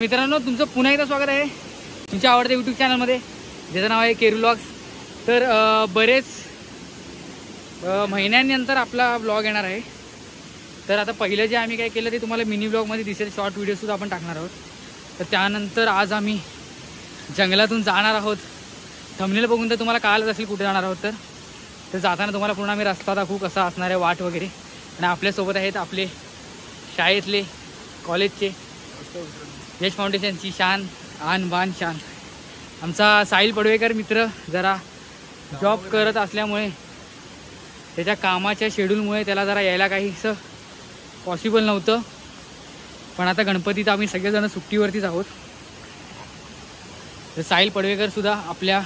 मित्रांनो, तुमचं पुन्हा एकदा स्वागत आहे तुमच्या आवडत्या यूट्यूब चॅनलमध्ये, ज्याचं नाव आहे केरू व्लॉग्स. तर बरेच महिन्यांनंतर आपला व्लॉग येणार आहे. तर आता पहिलं जे आम्ही काय केलं ते तुम्हाला मिनी व्लॉगमध्ये दिसेल, शॉर्ट व्हिडिओसुद्धा आपण टाकणार आहोत. तर त्यानंतर आज आम्ही जंगलातून जाणार आहोत. थंबनेल बघून तर तुम्हाला कळालंच असेल कुठे जाणार आहोत. तर जाताना तुम्हाला पूर्ण आम्ही रस्ता दाखवू कसा असणार आहे, वाट वगैरे. आणि आपल्यासोबत आहेत आपले शाळेतले, कॉलेजचे, यश फाउंडेशनची शान, आन बान शान, आमचा साहिल पडवेकर मित्र. जरा जॉब करत असल्यामुळे त्याच्या कामाच्या शेड्यूलमुळे त्याला जरा यायला काहीसं पॉसिबल नव्हतं. पण आता गणपतीत आम्ही सगळेजण सुट्टीवरतीच आहोत. तर साहिल पडवेकरसुद्धा आपल्या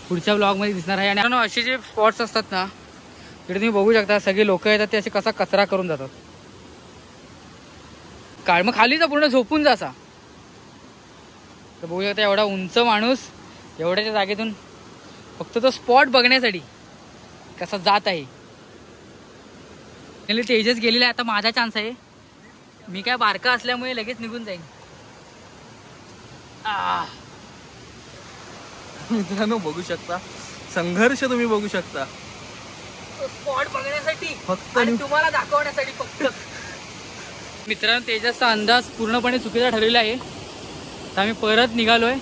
पुढच्या ब्लॉगमध्ये दिसणार आहे. आणि असे जे स्पॉट्स असतात ना, तिथे तुम्ही बघू शकता सगळे लोक येतात ते असे कसा कचरा करून जातात. काय मग खाली जा, पूर्ण झोपून जा असा. तर बघू शकता एवढा उंच माणूस एवढ्याच्या जागेतून फक्त तो स्पॉट बघण्यासाठी कसा जात आहे. तेजस गेलेला आहे, आता माझा चान्स आहे. मी काय बारका असल्यामुळे लगेच निघून जाईन. मित्रांनो बघू शकता, संघर्ष तुम्ही बघू शकता स्पॉट बघण्यासाठी फक्त आणि तुम्हाला दाखवण्यासाठी फक्त. मित्रांनो, तेजसचा अंदाज पूर्णपणे चुकीचा ठरलेला आहे. तर आम्ही परत निघालोय.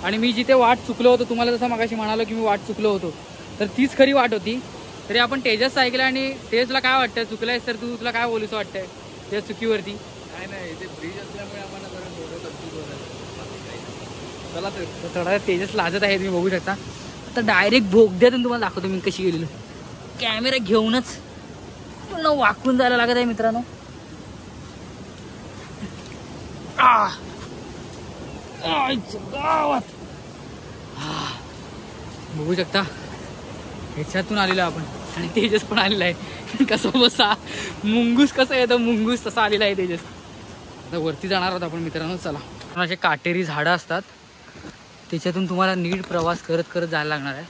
आणि मी जिथे वाट चुकलो होतो, तुम्हाला जसं मगाशी म्हणालो की मी वाट चुकलो होतो, तर तीच खरी वाट होती. तरी आपण तेजसचं ऐकलं. आणि तेजसला काय वाटतं, चुकलायस तर तुला काय बोलूचं वाटतंय त्या चुकीवरती? काय नाही, ते ब्रिज असल्यामुळे आम्हाला जरा थोडं कन्फ्यूज होतं. चला तर थोडा तेजस लाजत आहे, तुम्ही बघू शकता. आता डायरेक्ट बोगद्यातून तुम्हाला दाखवतो मी कशी गेलेलो. कॅमेरा घेऊनच पूर्ण वाकून जायला लागत आहे मित्रांनो. गावात बघू शकता ह्याच्यातून आलेलो आपण. आणि तेजस पण आलेला आहे. कसं बसा मुंगूस कसं येतं, मुंगूस तसा आलेला आहे तेजस. आता वरती जाणार आहोत आपण मित्रांनो. चला. असे काटेरी झाडं असतात, त्याच्यातून तुम्हाला नीट प्रवास करत करत जायला लागणार आहे.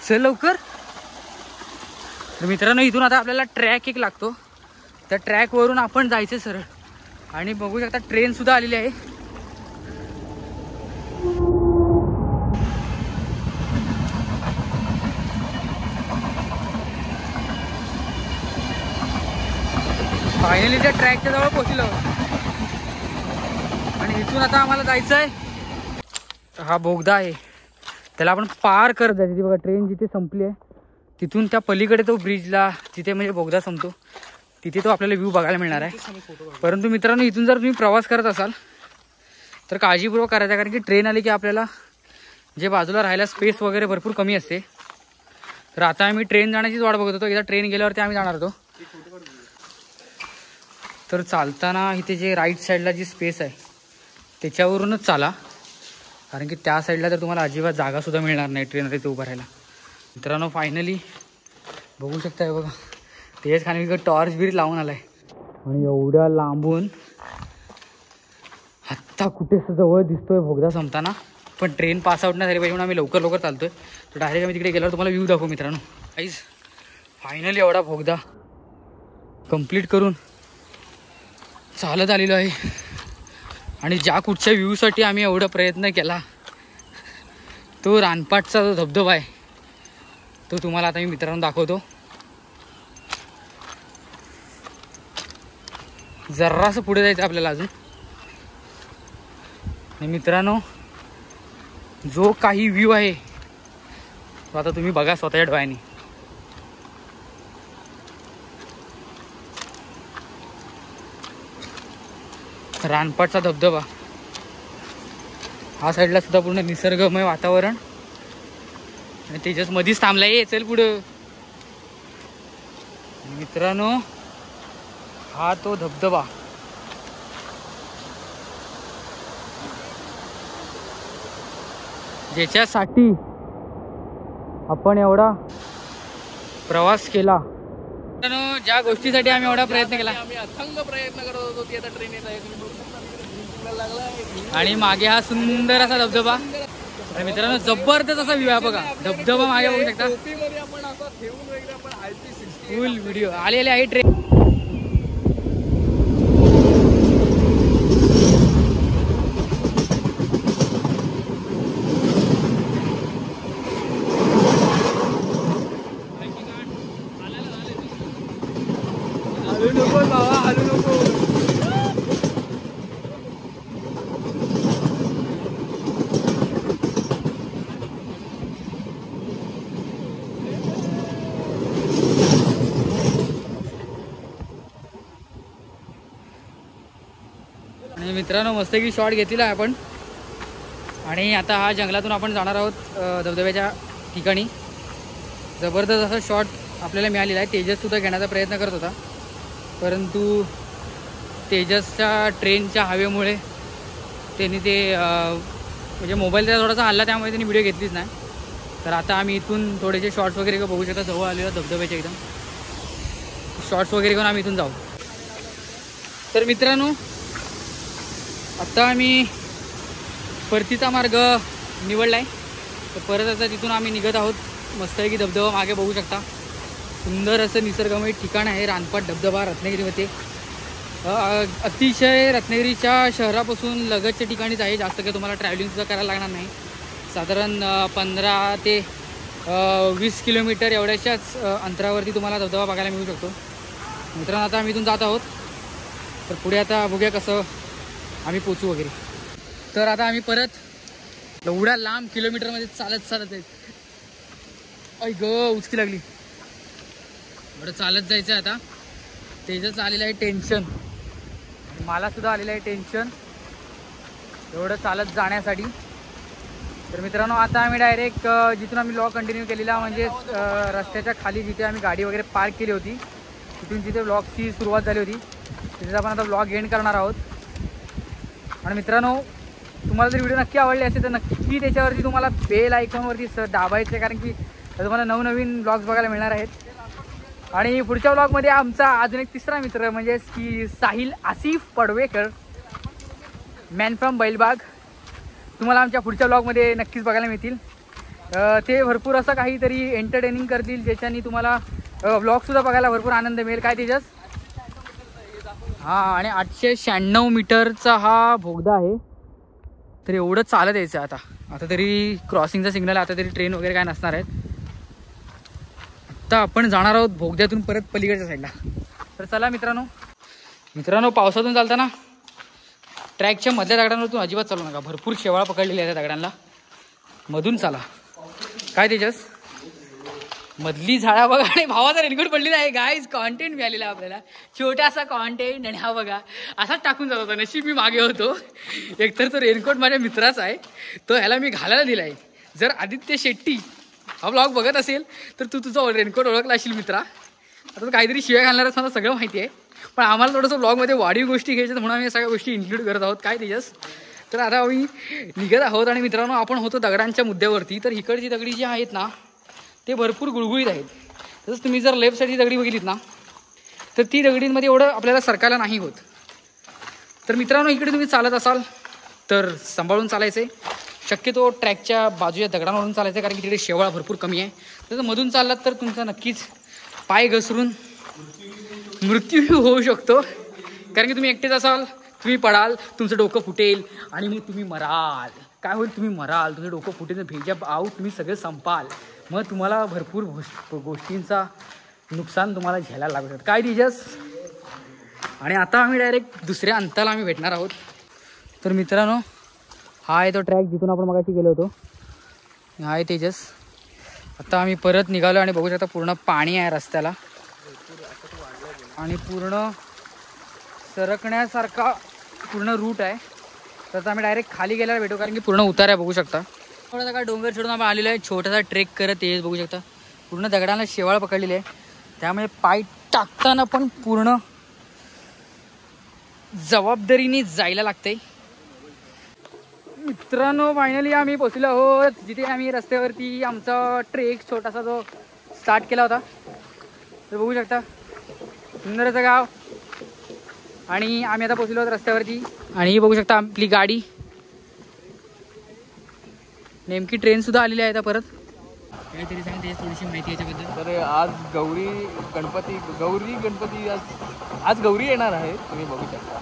चल लवकर. तर मित्रांनो, इथून आता आपल्याला ट्रॅक एक लागतो. त्या ट्रॅकवरून आपण जायचं सरळ. आणि बघू शकता ट्रेन सुद्धा आलेली आहे. फायनली त्या ट्रॅकच्या जवळ पोहोचलो. आणि इथून आता आम्हाला जायचं आहे. हा बोगदा आहे, त्याला आपण पार करत जायचं. बघा ट्रेन जिथे संपली आहे तिथून त्या पलीकडे तो ब्रिजला, जिथे म्हणजे बोगदा संपतो तिथे तो आपल्याला व्ह्यू बघायला मिळणार आहे. परंतु मित्रांनो, इथून जर तुम्ही प्रवास करत असाल तर काळजीपूर्वक करायचा, कारण की ट्रेन आली की आपल्याला जे बाजूला राहायला स्पेस वगैरे भरपूर कमी असते. तर आता आम्ही ट्रेन जाण्याचीच वाट बघत होतो. एकदा ट्रेन गेल्यावरती आम्ही जाणार होतो. तर चालताना इथे जे राईट साईडला जी स्पेस आहे त्याच्यावरूनच चाला, कारण की त्या साईडला तर तुम्हाला अजिबात जागासुद्धा मिळणार नाही ट्रेन इथे उभं राहायला. मित्रांनो, फायनली बघू शकताय बघा, तेच खाली टॉर्च बीर लावून आलाय. आणि एवढ्या लांबून आत्ता कुठे जवळ दिसतोय बोगदा संपताना. पण ट्रेन पास आउट नाही झाली पाहिजे म्हणून आम्ही लवकर लवकर चालतोय. तर डायरेक्ट आम्ही तिकडे गेल्यावर तुम्हाला व्ह्यू दाखवू मित्रांनो. गाईज, फायनली एवढा बोगदा कंप्लीट करून चालत आलेलो आहे. आणि ज्या कुठच्या व्ह्यूसाठी आम्ही एवढा प्रयत्न केला, तो रानपाटचा जो धबधबा आहे तो तुम्हाला आता मी मित्रांनो दाखवतो. जरासं पुढे जायचं आपल्याला अजून. आणि मित्रांनो, जो काही व्ह्यू आहे तो आता तुम्ही बघा स्वतःच्या डोळ्यांनी. रानपाटचा धबधबा, हा साईडला सुद्धा पूर्ण निसर्गमय वातावरण. आणि तेजस मधीच थांबलाय, चल पुढं. मित्रांनो, हा तो धबधबा ज्याच्यासाठी आपण एवढा प्रवास केला. ज्या गोष्टीसाठी आम्ही एवढा प्रयत्न केला, आम्ही अथंग प्रयत्न करत होतो की आता ट्रेन येत आहे. आणि मागे हा सुंदर असा धबधबा. आणि मित्रांनो, जबरदस्त असा व्ह्यू आहे बघा. धबधबा मागे बघू शकता. फुल व्हिडिओ आलेले आहे ट्रेन. आणि मित्रांनो मस्तपैकी शॉट घेतलेला आहे आपण. आणि आता हा जंगलातून आपण जाणार आहोत धबधब्याच्या ठिकाणी. जबरदस्त असा शॉट आपल्याला मिळालेला आहे. तेजससुद्धा घेण्याचा प्रयत्न करत होता, परंतु तेजसच्या ट्रेनच्या हवेमुळे त्यांनी ते म्हणजे मोबाईल त्याचा थोडासा हल्ला, त्यामुळे त्यांनी व्हिडिओ घेतलीच नाही. तर आता आम्ही इथून थोडेसे शॉर्ट्स वगैरे बघू शकता. जवळ आलेलो धबधब्याच्या एकदम शॉर्ट्स वगैरे करून आम्ही इथून जाऊ. तर मित्रांनो आत्ता आम्ही परतीचा मार्ग निवडला आहे. तर परत आता तिथून आम्ही निघत आहोत. मस्तपैकी धबधबा मागे बघू शकता. सुंदर असं निसर्गमय ठिकाण आहे रानपाट धबधबा रत्नागिरीमध्ये. अतिशय रत्नागिरीच्या शहरापासून लगतच्या ठिकाणीच आहे. जास्त काही तुम्हाला ट्रॅव्हलिंगसुद्धा करायला लागणार नाही. साधारण 15 ते 20 किलोमीटर एवढ्याच्याच अंतरावरती तुम्हाला धबधबा बघायला मिळू शकतो. मित्रांनो आता आम्ही इथून जात आहोत. तर पुढे आता बघूया कसं आम्ही पोचू वगैरे. तर आता आम्ही परत एवढ्या लांब किलोमीटरमध्ये चालत आहेत. ऐ ग उचकी लागली. बरं चालत जायचं आहे आता. तेजच आलेलं आहे टेन्शन, मला सुद्धा आलेलं आहे टेन्शन एवढं चालत जाण्यासाठी. तर मित्रांनो आता आम्ही डायरेक्ट जिथून आम्ही व्लॉग कंटिन्यू केलेला, म्हणजे रस्त्याच्या खाली जिथे आम्ही गाडी वगैरे पार्क केली होती, तिथून जिथे व्लॉगची सुरुवात झाली होती तिथे आपण आता व्लॉग एंड करणार आहोत. आणि मित्रांनो तुम्हाला जर व्हिडिओ नक्की आवडले असेल तर नक्की त्याच्यावरती तुम्हाला बेल आयकॉनवरती दाबायचं आहे, कारण की तुम्हाला नवनवीन व्लॉग्स बघायला मिळणार आहेत. आणि पुढच्या व्लॉगमध्ये आमचा अजून एक तिसरा मित्र म्हणजे की साहिल आसिफ पडवेकर, मॅन फ्रॉम बैलबाग, तुम्हाला आमच्या पुढच्या व्लॉगमध्ये नक्कीच बघायला मिळतील. ते भरपूर असं काहीतरी एंटरटेनिंग करतील ज्याच्यानी तुम्हाला व्लॉगसुद्धा बघायला भरपूर आनंद मिळेल. काय तेजस? हां, आणि 896 मीटरचा हा बोगदा आहे. तर एवढं चालत यायचं आता तरी क्रॉसिंगचा सिग्नल, आता तरी ट्रेन वगैरे काय नसणार आहेत. आता आपण जाणार आहोत बोगद्यातून परत पलीकडच्या साईडला. तर चला मित्रांनो पावसातून चालताना ट्रॅकच्या मधल्या दगडांवरतून अजिबात चालू नका. भरपूर शेवाळ पकडलेली आहे त्या दगडांना. मधून चाला. काय तेजस? मधली झाडा बघा. आणि भावाचा रेनकोट पडलेला आहे. गाईज कॉन्टेंट मिळालेला आपल्याला, छोटासा कॉन्टेंट. आणि हा बघा असाच टाकून जात होता. नशीब मी मागे होतो. एकतर तो रेनकोट माझ्या मित्राचा आहे, तो ह्याला मी घालायला दिला आहे. जर आदित्य शेट्टी हा ब्लॉग बघत असेल तर तू तुझा रेनकोट ओळखला असेल मित्रा. आता तू काहीतरी शिव्या घालणारच मला सगळं माहिती आहे, पण आम्हाला थोडंसं ब्लॉगमध्ये वाढीव गोष्टी घ्यायच्या म्हणून आम्ही सगळ्या गोष्टी इन्क्लूड करत आहोत. काय तेजस? तर आता आम्ही निघत आहोत. आणि मित्रांनो आपण होतो दगडांच्या मुद्द्यावरती. तर इकडची दगडी जी आहेत ना ते भरपूर गुळगुळीत आहेत. तसंच तुम्ही जर लेफ्ट साईडची दगडी बघितलीत ना तर ती दगडींमध्ये एवढं आपल्याला सरकायला नाही होत. तर मित्रांनो इकडे तुम्ही चालत असाल तर सांभाळून चालायचं आहे. शक्यतो ट्रॅकच्या बाजूच्या दगडांवरून चालायचं आहे, कारण की तिकडे शेवाळ भरपूर कमी आहे. तसं मधून चाललात तर तुमचा नक्कीच पाय घसरून मृत्यू होऊ शकतो, कारण की तुम्ही एकटेच असाल. तुम्ही पडाल, तुमचं डोकं फुटेल आणि मग तुम्ही मराल. काय होईल? तुम्ही मराल, तुमचं डोकं फुटेल, भेजा आऊट, तुम्ही सगळं संपाल. मग तुम्हाला भरपूर गोष्टींचा नुकसान तुम्हाला झेलायला लागू शकतं. काय तेजस? आणि आता आम्ही डायरेक्ट दुसऱ्या अंताला आम्ही भेटणार आहोत. तर मित्रांनो हा आहे तो ट्रॅक जिथून आपण मगाशी गेलो होतो. हा आहे तेजस. आता आम्ही परत निघालो आणि बघू शकता पूर्ण पाणी आहे रस्त्याला आणि पूर्ण सरकण्यासारखा पूर्ण रूट आहे. तर आता आम्ही डायरेक्ट खाली गेल्यावर भेटू, कारण की पूर्ण उतार आहे. बघू शकता थोडासा काय डोंगर चढून आपण आलेलो आहे. छोटासा ट्रेक करत तेज बघू शकता. पूर्ण दगडांना शेवाळ पकडलेली आहे, त्यामुळे पाय टाकताना पण पूर्ण जबाबदारीने जायला लागतंय. मित्रांनो फायनली आम्ही पोचलो आहोत जिथे आम्ही रस्त्यावरती आमचा ट्रेक छोटासा जो स्टार्ट केला होता. तर बघू शकता सुंदर असं गाव. आणि आम्ही आता पोचलो आहोत रस्त्यावरती. आणि ही बघू शकता आपली गाडी. नेमकी ट्रेन सुद्धा आलेली आहे आता परत. काहीतरी सांगते थोडीशी माहिती याच्याबद्दल. तर आज गौरी गणपती आज गौरी येणार आहे. तुम्ही बघू शकता.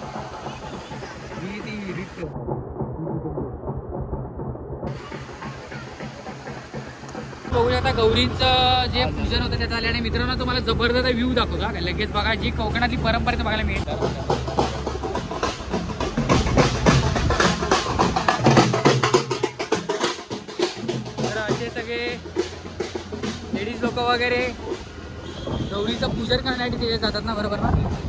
बघू शकता गौरीचं जे पूजन होतं त्याचं आल्याने मित्रांनो तुम्हाला जबरदस्त व्ह्यू दाखवतो. का लगेच बघा जी कोकणातली परंपरेचं बघायला मिळेल. तर असे सगळे लेडीज लोक वगैरे गौरीचं पूजन करण्यासाठी तेजस जातात ना, बरोबर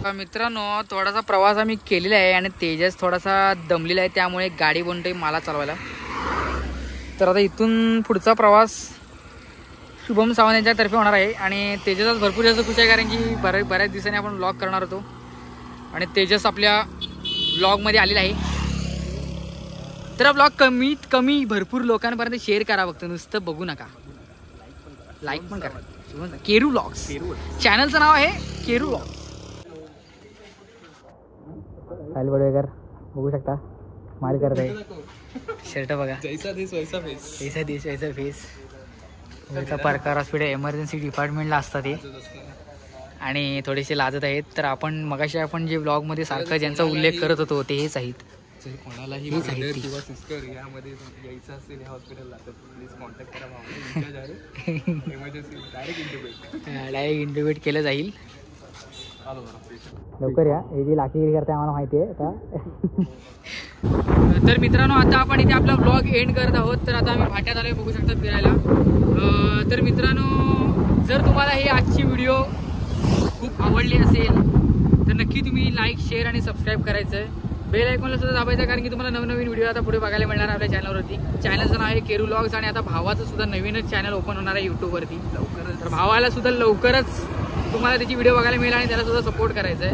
ना मित्रांनो. थोडासा प्रवास आम्ही केलेला आहे आणि तेजस थोडासा दमलेला आहे, त्यामुळे गाडी बनतोय मला चालवायला. तर आता इथून पुढचा प्रवास शुभम सावंत यांच्यातर्फे होणार आहे आणि तेजसच भरपूर जास्त खुश आहे, कारण की बऱ्याच दिवसांनी आपण व्लॉग करणार होतो आणि तेजस आपल्या व्लॉगमध्ये आलेला आहे. तर हा ब्लॉग कमीत कमी भरपूर लोकांपर्यंत शेअर करा, फक्त नुसतं बघू नका, लाईक पण करा. केरू व्लॉग्स चॅनलचं नाव आहे, केरू व्लॉग्स. साहिल बडवेकर बघू शकता, माल करत आहे. शर्ट बघा, जैसा देश वैसा फेस. जैसा देश वैसा फेस. परकार हॉस्पिटल एमर्जन्सी डिपार्टमेंटला असतात ते आणि थोडेसे लाजत आहेत. तर मगाशी आपण जे ब्लॉगमध्ये सारखं ज्यांचा उल्लेख करत होतो ते हेच आहेत. जर कोणालाही ब्रदर किंवा सिस्टर यामध्ये यायचं असेल या हॉस्पिटलला तर प्लीज कॉन्टॅक्ट करा. इमर्जन्सी डायरेक्ट इंटरव्ह्यू केलं जाईल. आलो बरं, लवकर या, हे जी लाकीगिरी करते आम्हाला माहिती आहे आता. तर मित्रांनो आता आपण इथे आपला ब्लॉग एंड करत आहोत. तर आता आम्ही भाट्यात आलोय, बघू शकतात फिरायला. तर मित्रांनो जर तुम्हाला ही आजची व्हिडिओ खूप आवडली असेल तर नक्की तुम्ही लाईक, शेअर आणि सबस्क्राईब करायचं आहे. बेल आयकॉनला सुद्धा दाबायचं, कारण की तुम्हाला नवनवीन व्हिडिओ आता पुढे बघायला मिळणार आपल्या चॅनलवरती. चॅनलचं नाव आहे केरू व्लॉग्स आणि आता भावाचं सुद्धा नवीनच चॅनल ओपन होणार आहे यूट्यूबवरती लवकरच. तर भावाला सुद्धा लवकरच तुम्हाला त्याची व्हिडिओ बघायला मिळेल आणि त्याला सुद्धा सपोर्ट करायचं आहे.